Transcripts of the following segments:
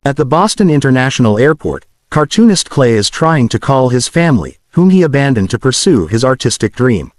At the Boston International Airport, cartoonist Clay is trying to call his family, whom he abandoned to pursue his artistic dream.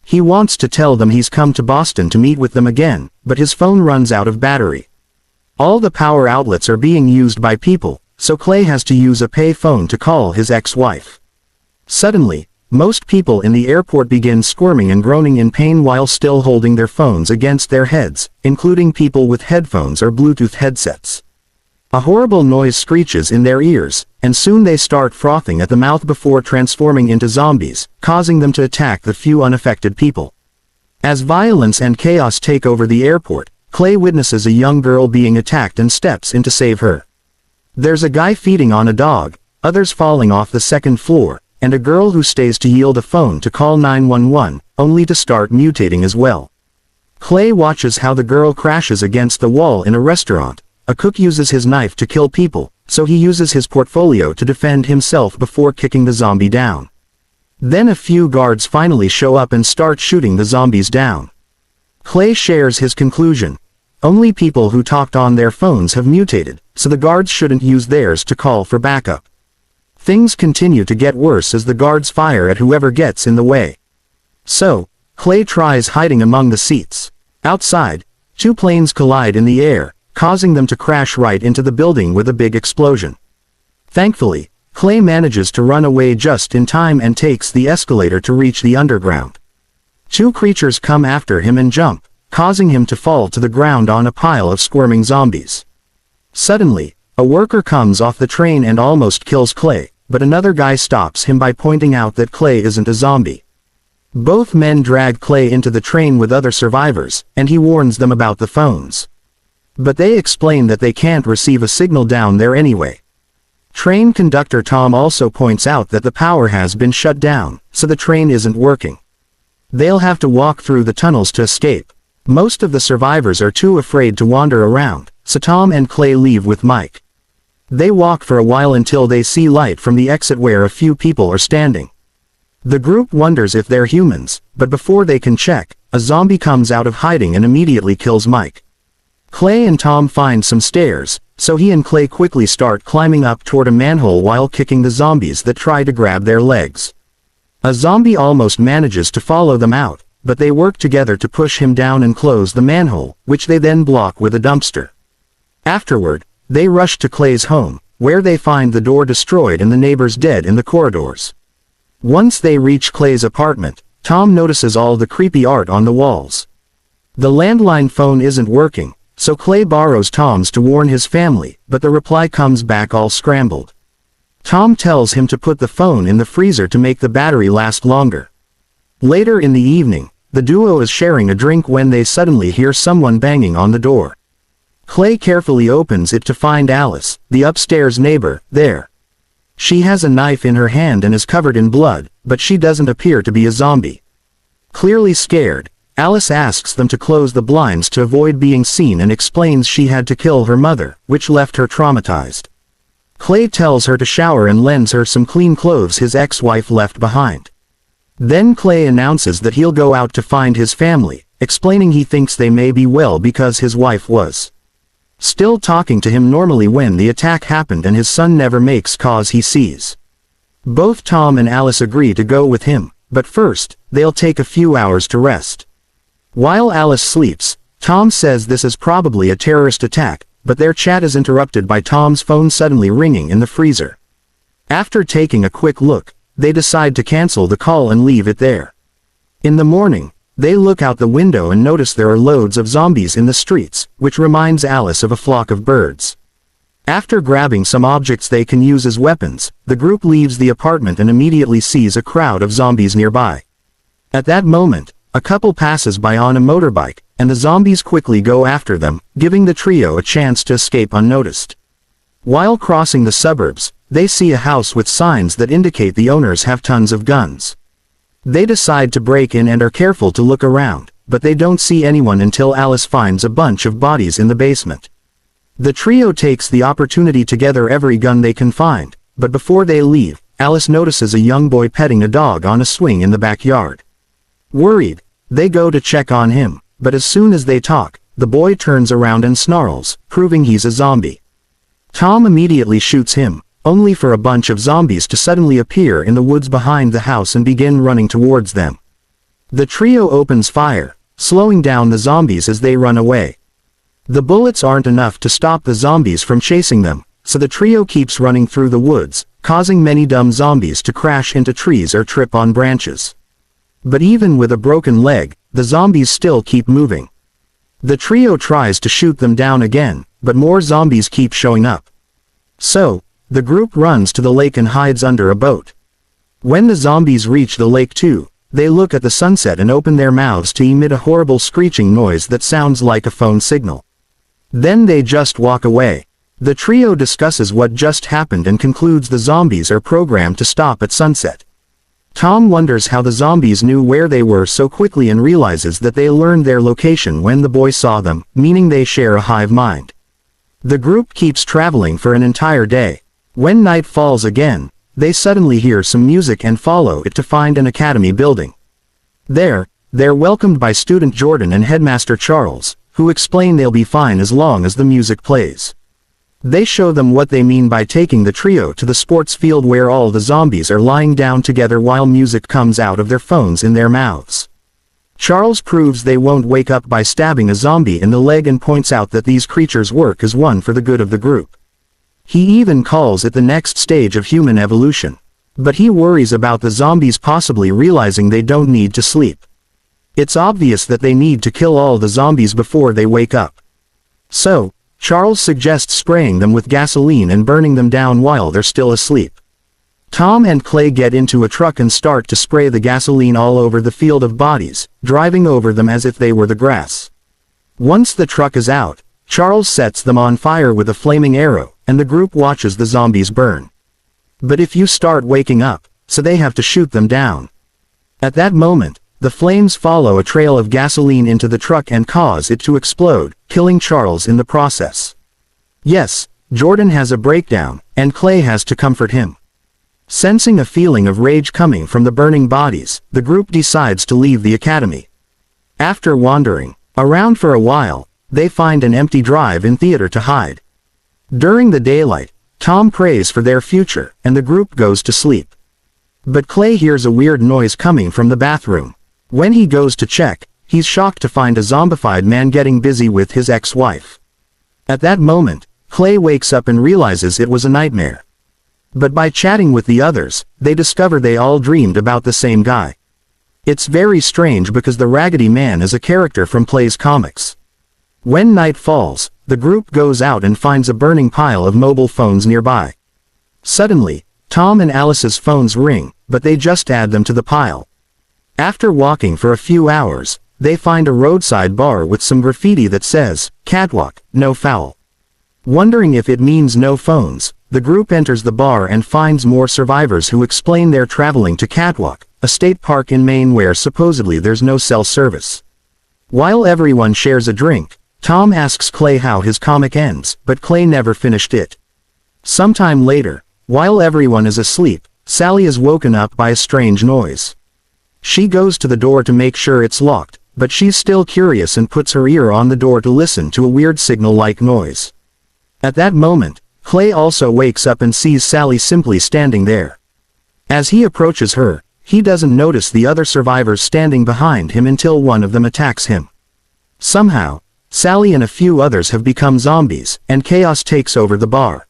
He wants to tell them he's come to Boston to meet with them again, but his phone runs out of battery. All the power outlets are being used by people, so Clay has to use a pay phone to call his ex-wife. Suddenly, most people in the airport begin squirming and groaning in pain while still holding their phones against their heads, including people with headphones or Bluetooth headsets. A horrible noise screeches in their ears, and soon they start frothing at the mouth before transforming into zombies, causing them to attack the few unaffected people. As violence and chaos take over the airport, Clay witnesses a young girl being attacked and steps in to save her. There's a guy feeding on a dog, others falling off the second floor, and a girl who stays to yield a phone to call 911, only to start mutating as well. Clay watches how the girl crashes against the wall in a restaurant. A cook uses his knife to kill people, so he uses his portfolio to defend himself before kicking the zombie down. Then a few guards finally show up and start shooting the zombies down. Clay shares his conclusion. Only people who talked on their phones have mutated, so the guards shouldn't use theirs to call for backup. Things continue to get worse as the guards fire at whoever gets in the way. So, Clay tries hiding among the seats. Outside, two planes collide in the air, causing them to crash right into the building with a big explosion. Thankfully, Clay manages to run away just in time and takes the escalator to reach the underground. Two creatures come after him and jump, causing him to fall to the ground on a pile of squirming zombies. Suddenly, a worker comes off the train and almost kills Clay, but another guy stops him by pointing out that Clay isn't a zombie. Both men drag Clay into the train with other survivors, and he warns them about the phones. But they explain that they can't receive a signal down there anyway. Train conductor Tom also points out that the power has been shut down, so the train isn't working. They'll have to walk through the tunnels to escape. Most of the survivors are too afraid to wander around, so Tom and Clay leave with Mike. They walk for a while until they see light from the exit where a few people are standing. The group wonders if they're humans, but before they can check, a zombie comes out of hiding and immediately kills Mike. Clay and Tom find some stairs, so he and Clay quickly start climbing up toward a manhole while kicking the zombies that try to grab their legs. A zombie almost manages to follow them out, but they work together to push him down and close the manhole, which they then block with a dumpster. Afterward, they rush to Clay's home, where they find the door destroyed and the neighbors dead in the corridors. Once they reach Clay's apartment, Tom notices all the creepy art on the walls. The landline phone isn't working, so Clay borrows Tom's to warn his family, but the reply comes back all scrambled. Tom tells him to put the phone in the freezer to make the battery last longer. Later in the evening, the duo is sharing a drink when they suddenly hear someone banging on the door. Clay carefully opens it to find Alice, the upstairs neighbor, there. She has a knife in her hand and is covered in blood, but she doesn't appear to be a zombie. Clearly scared, Alice asks them to close the blinds to avoid being seen and explains she had to kill her mother, which left her traumatized. Clay tells her to shower and lends her some clean clothes his ex-wife left behind. Then Clay announces that he'll go out to find his family, explaining he thinks they may be well because his wife was still talking to him normally when the attack happened and his son never makes cause he sees. Both Tom and Alice agree to go with him, but first, they'll take a few hours to rest. While Alice sleeps, Tom says this is probably a terrorist attack, but their chat is interrupted by Tom's phone suddenly ringing in the freezer. After taking a quick look, they decide to cancel the call and leave it there. In the morning, they look out the window and notice there are loads of zombies in the streets, which reminds Alice of a flock of birds. After grabbing some objects they can use as weapons, the group leaves the apartment and immediately sees a crowd of zombies nearby. At that moment, a couple passes by on a motorbike, and the zombies quickly go after them, giving the trio a chance to escape unnoticed. While crossing the suburbs, they see a house with signs that indicate the owners have tons of guns. They decide to break in and are careful to look around, but they don't see anyone until Alice finds a bunch of bodies in the basement. The trio takes the opportunity to gather every gun they can find, but before they leave, Alice notices a young boy petting a dog on a swing in the backyard. Worried, they go to check on him, but as soon as they talk, the boy turns around and snarls, proving he's a zombie. Tom immediately shoots him, only for a bunch of zombies to suddenly appear in the woods behind the house and begin running towards them. The trio opens fire, slowing down the zombies as they run away. The bullets aren't enough to stop the zombies from chasing them, so the trio keeps running through the woods, causing many dumb zombies to crash into trees or trip on branches. But even with a broken leg, the zombies still keep moving. The trio tries to shoot them down again, but more zombies keep showing up. So, the group runs to the lake and hides under a boat. When the zombies reach the lake too, they look at the sunset and open their mouths to emit a horrible screeching noise that sounds like a phone signal. Then they just walk away. The trio discusses what just happened and concludes the zombies are programmed to stop at sunset. Tom wonders how the zombies knew where they were so quickly and realizes that they learned their location when the boy saw them, meaning they share a hive mind. The group keeps traveling for an entire day. When night falls again, they suddenly hear some music and follow it to find an academy building. They're welcomed by student Jordan and headmaster Charles, who explain they'll be fine as long as the music plays. They show them what they mean by taking the trio to the sports field where all the zombies are lying down together while music comes out of their phones in their mouths. Charles proves they won't wake up by stabbing a zombie in the leg and points out that these creatures work as one for the good of the group. He even calls it the next stage of human evolution. But he worries about the zombies possibly realizing they don't need to sleep. It's obvious that they need to kill all the zombies before they wake up. So, Charles suggests spraying them with gasoline and burning them down while they're still asleep. Tom and Clay get into a truck and start to spray the gasoline all over the field of bodies, driving over them as if they were the grass. Once the truck is out, Charles sets them on fire with a flaming arrow, and the group watches the zombies burn. But if you start waking up, so they have to shoot them down. At that moment, the flames follow a trail of gasoline into the truck and cause it to explode, killing Charles in the process. Yes, Jordan has a breakdown, and Clay has to comfort him. Sensing a feeling of rage coming from the burning bodies, the group decides to leave the academy. After wandering around for a while, they find an empty drive-in theater to hide. During the daylight, Tom prays for their future, and the group goes to sleep. But Clay hears a weird noise coming from the bathroom. When he goes to check, he's shocked to find a zombified man getting busy with his ex-wife. At that moment, Clay wakes up and realizes it was a nightmare. But by chatting with the others, they discover they all dreamed about the same guy. It's very strange because the Raggedy Man is a character from Clay's comics. When night falls, the group goes out and finds a burning pile of mobile phones nearby. Suddenly, Tom and Alice's phones ring, but they just add them to the pile. After walking for a few hours, they find a roadside bar with some graffiti that says, "Catwalk, no foul." Wondering if it means no phones, the group enters the bar and finds more survivors who explain they're traveling to Catwalk, a state park in Maine where supposedly there's no cell service. While everyone shares a drink, Tom asks Clay how his comic ends, but Clay never finished it. Sometime later, while everyone is asleep, Sally is woken up by a strange noise. She goes to the door to make sure it's locked, but she's still curious and puts her ear on the door to listen to a weird signal-like noise. At that moment, Clay also wakes up and sees Sally simply standing there. As he approaches her, he doesn't notice the other survivors standing behind him until one of them attacks him. Somehow, Sally and a few others have become zombies, and chaos takes over the bar.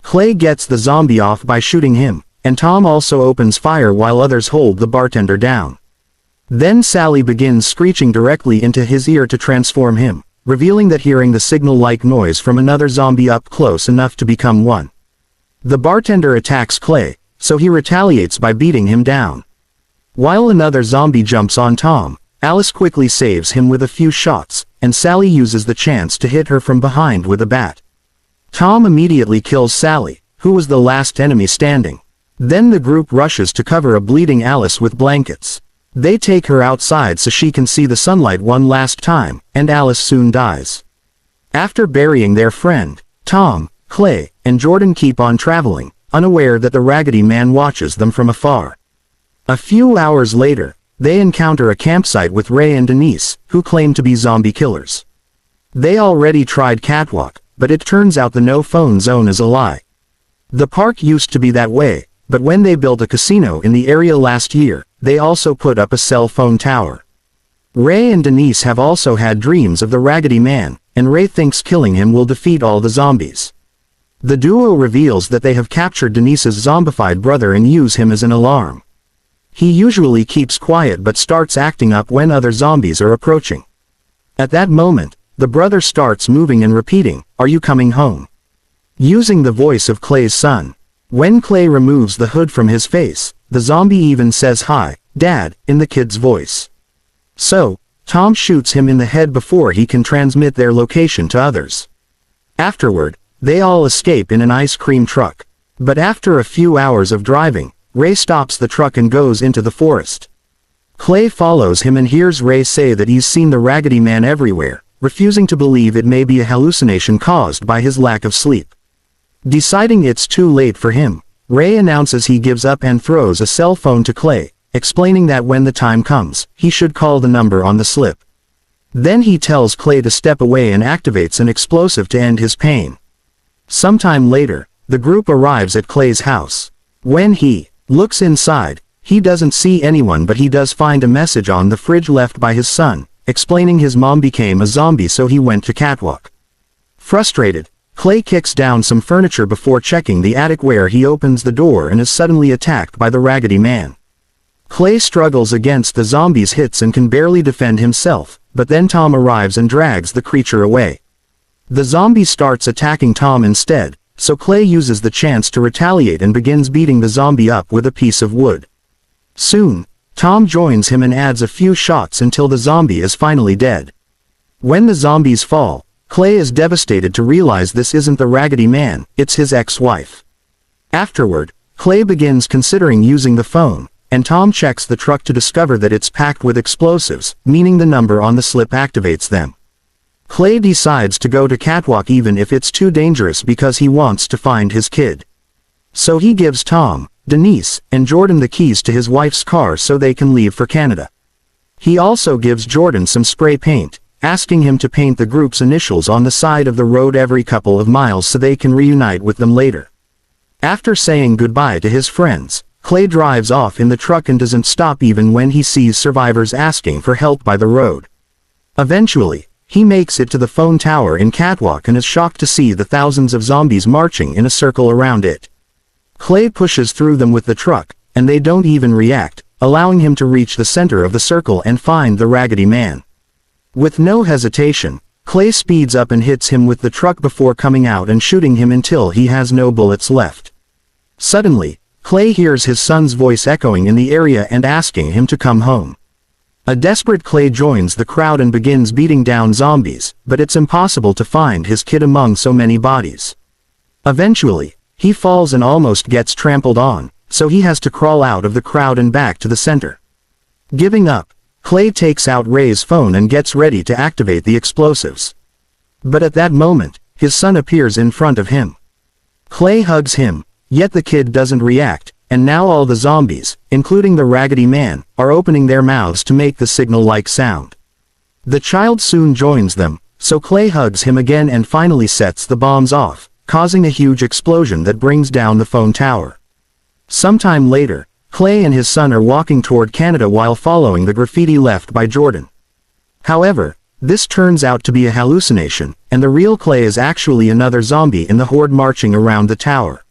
Clay gets the zombie off by shooting him, and Tom also opens fire while others hold the bartender down. Then Sally begins screeching directly into his ear to transform him, revealing that hearing the signal-like noise from another zombie up close enough to become one. The bartender attacks Clay, so he retaliates by beating him down. While another zombie jumps on Tom, Alice quickly saves him with a few shots, and Sally uses the chance to hit her from behind with a bat. Tom immediately kills Sally, who was the last enemy standing. Then the group rushes to cover a bleeding Alice with blankets. They take her outside so she can see the sunlight one last time, and Alice soon dies. After burying their friend, Tom, Clay, and Jordan keep on traveling, unaware that the Raggedy Man watches them from afar. A few hours later, they encounter a campsite with Ray and Denise, who claim to be zombie killers. They already tried Catwalk, but it turns out the no-phone zone is a lie. The park used to be that way, but when they built a casino in the area last year, they also put up a cell phone tower. Ray and Denise have also had dreams of the Raggedy Man, and Ray thinks killing him will defeat all the zombies. The duo reveals that they have captured Denise's zombified brother and use him as an alarm. He usually keeps quiet but starts acting up when other zombies are approaching. At that moment, the brother starts moving and repeating, "Are you coming home?" using the voice of Clay's son. When Clay removes the hood from his face, the zombie even says "Hi, Dad," in the kid's voice. So, Tom shoots him in the head before he can transmit their location to others. Afterward, they all escape in an ice cream truck. But after a few hours of driving, Ray stops the truck and goes into the forest. Clay follows him and hears Ray say that he's seen the Raggedy Man everywhere, refusing to believe it may be a hallucination caused by his lack of sleep. Deciding it's too late for him, Ray announces he gives up and throws a cell phone to Clay, explaining that when the time comes, he should call the number on the slip. Then he tells Clay to step away and activates an explosive to end his pain. Sometime later, the group arrives at Clay's house. When he looks inside, he doesn't see anyone, but he does find a message on the fridge left by his son, explaining his mom became a zombie so he went to catwalk. Frustrated, Clay kicks down some furniture before checking the attic where he opens the door and is suddenly attacked by the Raggedy Man. Clay struggles against the zombie's hits and can barely defend himself, but then Tom arrives and drags the creature away. The zombie starts attacking Tom instead, so Clay uses the chance to retaliate and begins beating the zombie up with a piece of wood. Soon, Tom joins him and adds a few shots until the zombie is finally dead. When the zombies fall, Clay is devastated to realize this isn't the Raggedy Man, it's his ex-wife. Afterward, Clay begins considering using the phone, and Tom checks the truck to discover that it's packed with explosives, meaning the number on the slip activates them. Clay decides to go to catwalk even if it's too dangerous because he wants to find his kid. So he gives Tom, Denise, and Jordan the keys to his wife's car so they can leave for Canada. He also gives Jordan some spray paint, asking him to paint the group's initials on the side of the road every couple of miles so they can reunite with them later. After saying goodbye to his friends, Clay drives off in the truck and doesn't stop even when he sees survivors asking for help by the road. Eventually, he makes it to the phone tower in Catwalk and is shocked to see the thousands of zombies marching in a circle around it. Clay pushes through them with the truck, and they don't even react, allowing him to reach the center of the circle and find the Raggedy Man. With no hesitation, Clay speeds up and hits him with the truck before coming out and shooting him until he has no bullets left. Suddenly, Clay hears his son's voice echoing in the area and asking him to come home. A desperate Clay joins the crowd and begins beating down zombies, but it's impossible to find his kid among so many bodies. Eventually, he falls and almost gets trampled on, so he has to crawl out of the crowd and back to the center. Giving up, Clay takes out Ray's phone and gets ready to activate the explosives. But at that moment, his son appears in front of him. Clay hugs him, yet the kid doesn't react, and now all the zombies, including the Raggedy Man, are opening their mouths to make the signal-like sound. The child soon joins them, so Clay hugs him again and finally sets the bombs off, causing a huge explosion that brings down the phone tower. Sometime later, Clay and his son are walking toward Canada while following the graffiti left by Jordan. However, this turns out to be a hallucination, and the real Clay is actually another zombie in the horde marching around the tower.